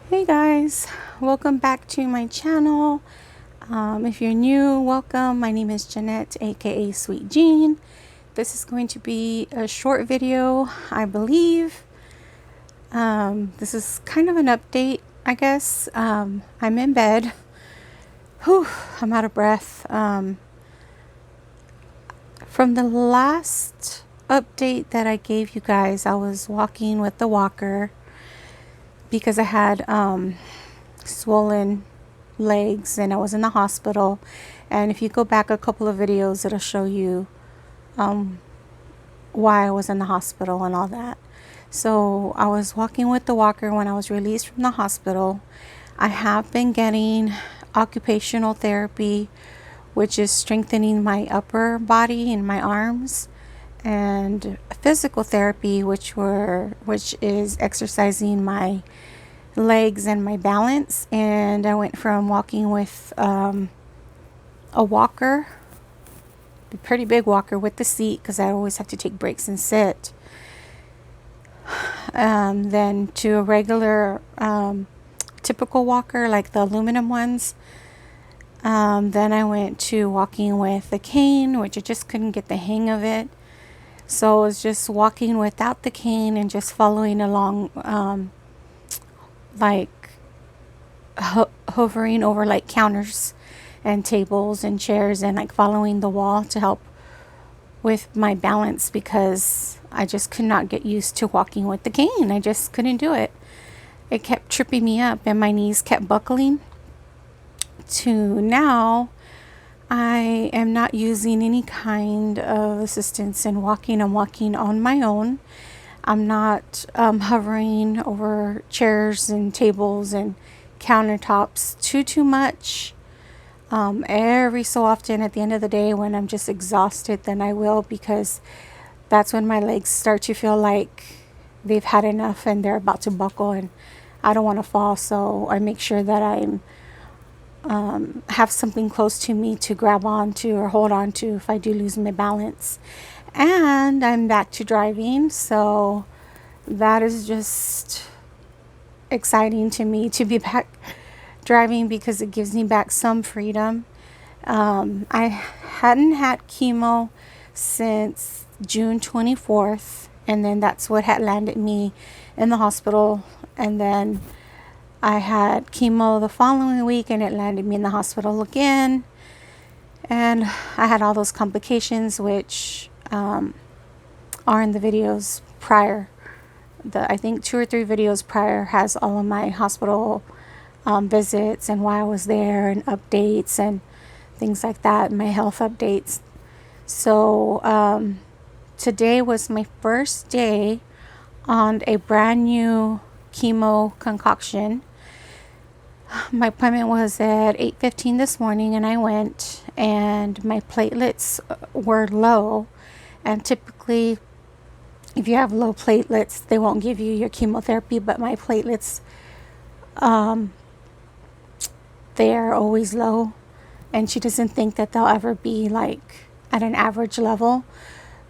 Hey guys, welcome back to my channel. If you're new, welcome. My name is Jeanette, aka Sweet Jean. This is going to be a short video, I believe. This is kind of an update, I guess. I'm in bed. Whew, I'm out of breath. From the last update that I gave you guys, I was walking with the walker because I had swollen legs and I was in the hospital. And if you go back a couple of videos, it'll show you why I was in the hospital and all that. So I was walking with the walker when I was released from the hospital. I have been getting occupational therapy, which is strengthening my upper body and my arms, and physical therapy, which is exercising my legs and my balance. And I went from walking with a walker, a pretty big walker with the seat because I always have to take breaks and sit, then to a regular typical walker like the aluminum ones. Then I went to walking with a cane, which I just couldn't get the hang of it. So I was just walking without the cane and just following along, like hovering over like counters and tables and chairs, and like following the wall to help with my balance because I just could not get used to walking with the cane. I just couldn't do it. It kept tripping me up and my knees kept buckling. To now, I am not using any kind of assistance in walking. I'm walking on my own. I'm not hovering over chairs and tables and countertops too much. Every so often at the end of the day when I'm just exhausted, then I will, because that's when my legs start to feel like they've had enough and they're about to buckle, and I don't want to fall. So I make sure that I'm have something close to me to grab onto or hold on to if I do lose my balance. And I'm back to driving, so that is just exciting to me to be back driving because it gives me back some freedom. I hadn't had chemo since June 24th, and then that's what had landed me in the hospital. And then I had chemo the following week and it landed me in the hospital again. And I had all those complications, which are in the videos prior. I think 2 or 3 videos prior has all of my hospital visits and why I was there and updates and things like that, my health updates. So today was my first day on a brand new chemo concoction. My appointment was at 8:15 this morning and I went, and my platelets were low, and typically if you have low platelets they won't give you your chemotherapy, but my platelets they are always low, and she doesn't think that they'll ever be like at an average level.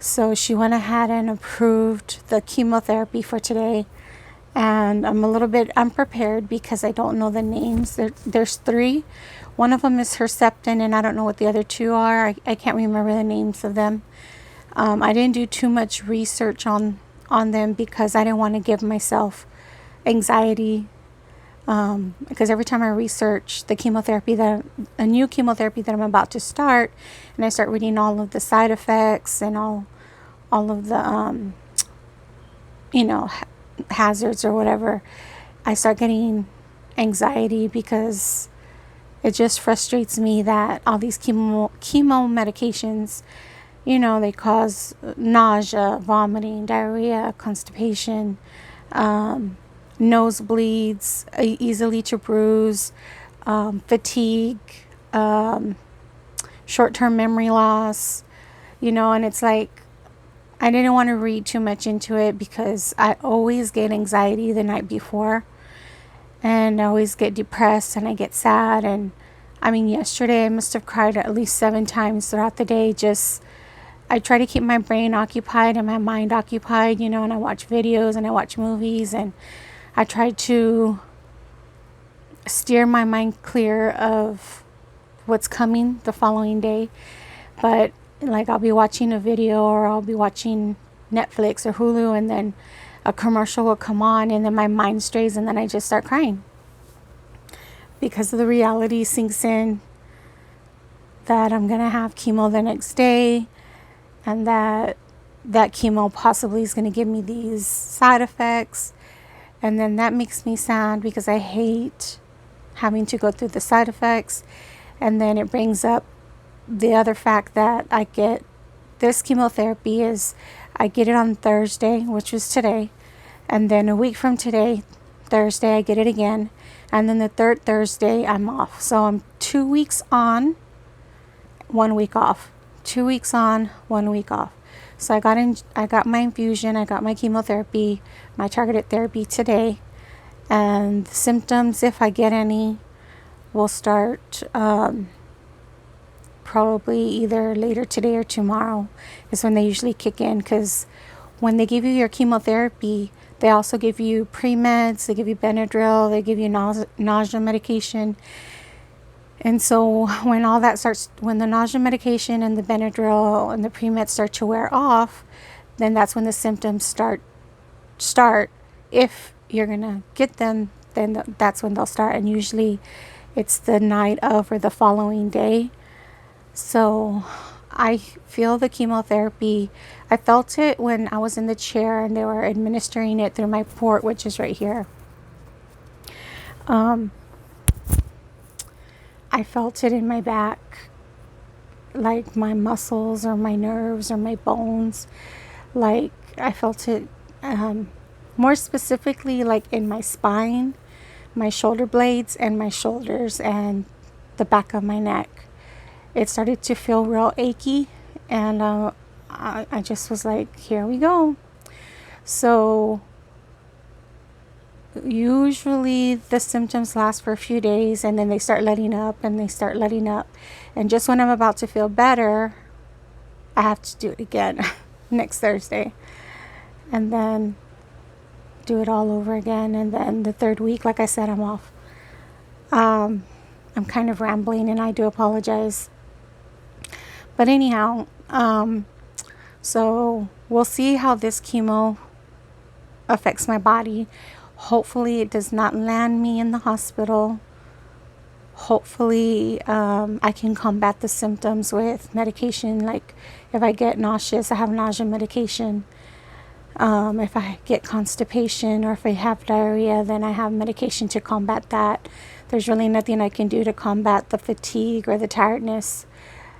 So she went ahead and approved the chemotherapy for today. And I'm a little bit unprepared because I don't know the names. There's 3. One of them is Herceptin, and I don't know what the other 2 are. I can't remember the names of them. I didn't do too much research on them because I didn't want to give myself anxiety. Because every time I research the chemotherapy, a new chemotherapy that I'm about to start, and I start reading all of the side effects and all of the hazards or whatever, I start getting anxiety because it just frustrates me that all these chemo medications, they cause nausea, vomiting, diarrhea, constipation, nosebleeds, easily to bruise, fatigue, short-term memory loss, and it's like I didn't want to read too much into it because I always get anxiety the night before, and I always get depressed and I get sad. And I mean, yesterday I must have cried at least 7 times throughout the day. I try to keep my brain occupied and my mind occupied, and I watch videos and I watch movies, and I try to steer my mind clear of what's coming the following day. But like I'll be watching a video or I'll be watching Netflix or Hulu, and then a commercial will come on, and then my mind strays, and then I just start crying because of the reality sinks in that I'm gonna have chemo the next day, and that chemo possibly is gonna give me these side effects. And then that makes me sad because I hate having to go through the side effects. And then it brings up the other fact that I get this chemotherapy is I get it on Thursday, which was today. And then a week from today, Thursday, I get it again. And then the third Thursday, I'm off. So I'm 2 weeks on, 1 week off. 2 weeks on, 1 week off. So I got my infusion, I got my chemotherapy, my targeted therapy today. And the symptoms, if I get any, will start probably either later today or tomorrow is when they usually kick in. Because when they give you your chemotherapy, they also give you pre-meds, they give you Benadryl, they give you nausea medication. And so when all that starts, when the nausea medication and the Benadryl and the pre-meds start to wear off, then that's when the symptoms start. If you're going to get them, then that's when they'll start. And usually it's the night of or the following day. So I feel the chemotherapy. I felt it when I was in the chair and they were administering it through my port, which is right here. I felt it in my back, like my muscles or my nerves or my bones. Like I felt it more specifically like in my spine, my shoulder blades and my shoulders and the back of my neck. It started to feel real achy, and I just was like, here we go. So usually the symptoms last for a few days, and then they start letting up and they start letting up. And just when I'm about to feel better, I have to do it again next Thursday. And then do it all over again. And then the third week, like I said, I'm off. I'm kind of rambling and I do apologize. But anyhow, so we'll see how this chemo affects my body. Hopefully it does not land me in the hospital. Hopefully I can combat the symptoms with medication. Like if I get nauseous, I have nausea medication. If I get constipation or if I have diarrhea, then I have medication to combat that. There's really nothing I can do to combat the fatigue or the tiredness.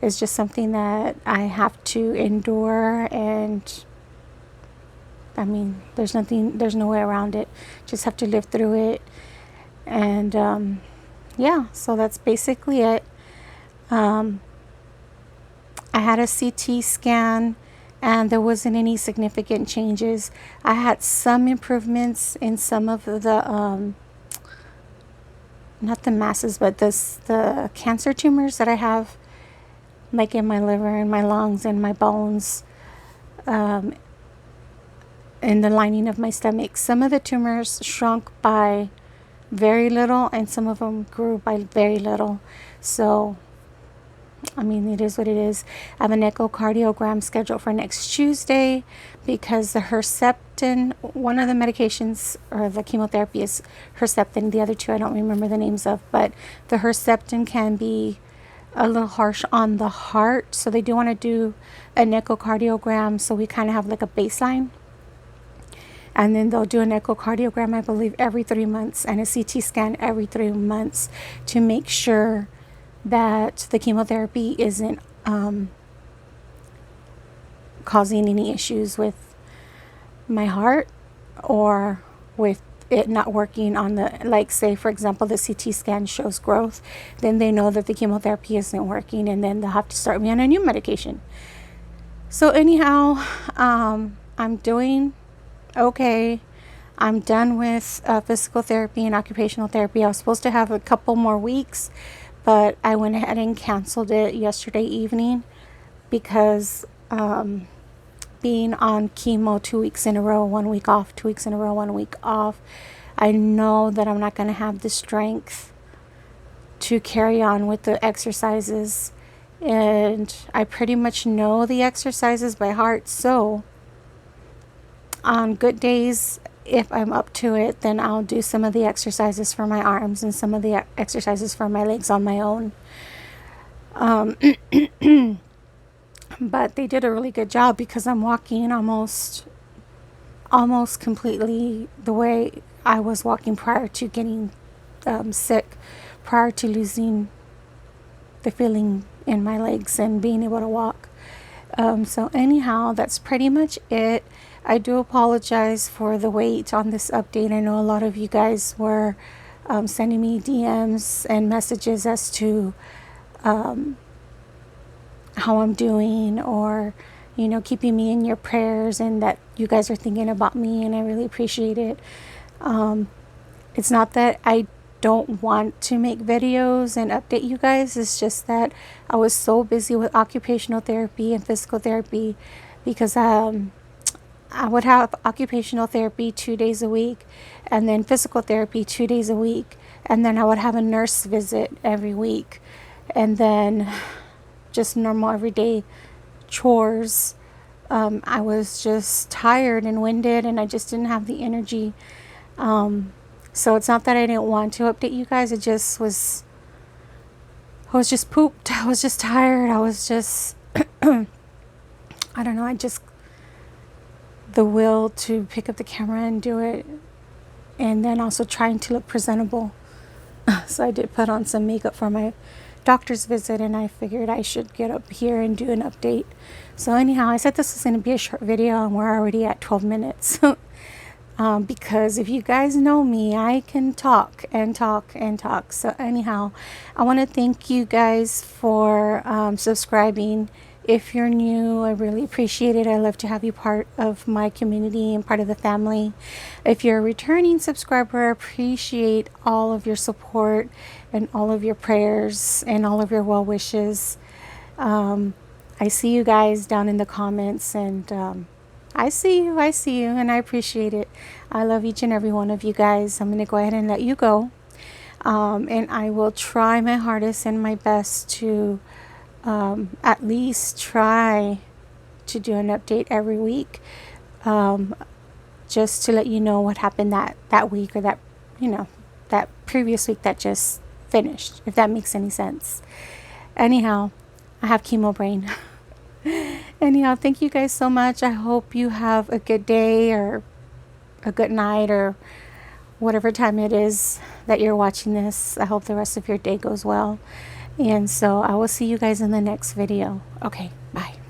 It's just something that I have to endure, and I mean, there's no way around it. Just have to live through it. And yeah, so that's basically it. I had a CT scan and there wasn't any significant changes. I had some improvements in some of the not the masses, but the cancer tumors that I have, like in my liver and my lungs and my bones, in the lining of my stomach. Some of the tumors shrunk by very little and some of them grew by very little. So I mean, it is what it is. I have an echocardiogram scheduled for next Tuesday because the Herceptin, one of the medications or the chemotherapy is Herceptin. The other two I don't remember the names of, but the Herceptin can be a little harsh on the heart. So they do want to do an echocardiogram so we kind of have like a baseline. And then they'll do an echocardiogram, I believe, every 3 months and a CT scan every 3 months to make sure that the chemotherapy isn't causing any issues with my heart or with it not working on the, like say for example the CT scan shows growth, then they know that the chemotherapy isn't working and then they'll have to start me on a new medication. So anyhow, I'm doing okay. I'm done with physical therapy and occupational therapy. I was supposed to have a couple more weeks, but I went ahead and canceled it yesterday evening because being on chemo 2 weeks in a row, 1 week off, 2 weeks in a row, 1 week off, I know that I'm not going to have the strength to carry on with the exercises. And I pretty much know the exercises by heart. So on good days, if I'm up to it, then I'll do some of the exercises for my arms and some of the exercises for my legs on my own. But they did a really good job because I'm walking almost completely the way I was walking prior to getting sick, prior to losing the feeling in my legs and being able to walk. So anyhow, that's pretty much it. I do apologize for the wait on this update. I know a lot of you guys were sending me DMs and messages as to how I'm doing, or keeping me in your prayers, and that you guys are thinking about me, and I really appreciate it. It's not that I don't want to make videos and update you guys. It's just that I was so busy with occupational therapy and physical therapy, because I would have occupational therapy 2 days a week, and then physical therapy 2 days a week, and then I would have a nurse visit every week, and then just normal everyday chores. I was just tired and winded, and I just didn't have the energy. So it's not that I didn't want to update you guys. I was just pooped. I was just tired. I was just, I don't know. The will to pick up the camera and do it, and then also trying to look presentable. So I did put on some makeup for my doctor's visit, and I figured I should get up here and do an update. So anyhow, I said this was going to be a short video, and we're already at 12 minutes. Because if you guys know me, I can talk and talk and talk. So anyhow, I want to thank you guys for subscribing. If you're new, I really appreciate it. I love to have you part of my community and part of the family. If you're a returning subscriber, I appreciate all of your support and all of your prayers and all of your well wishes. I see you guys down in the comments, and I see you, and I appreciate it. I love each and every one of you guys. I'm going to go ahead and let you go. And I will try my hardest and my best to at least try to do an update every week, just to let you know what happened that week, or that previous week that just finished, if that makes any sense. Anyhow, I have chemo brain. Anyhow, thank you guys so much. I hope you have a good day, or a good night, or whatever time it is that you're watching this. I hope the rest of your day goes well. And so I will see you guys in the next video. Okay, bye.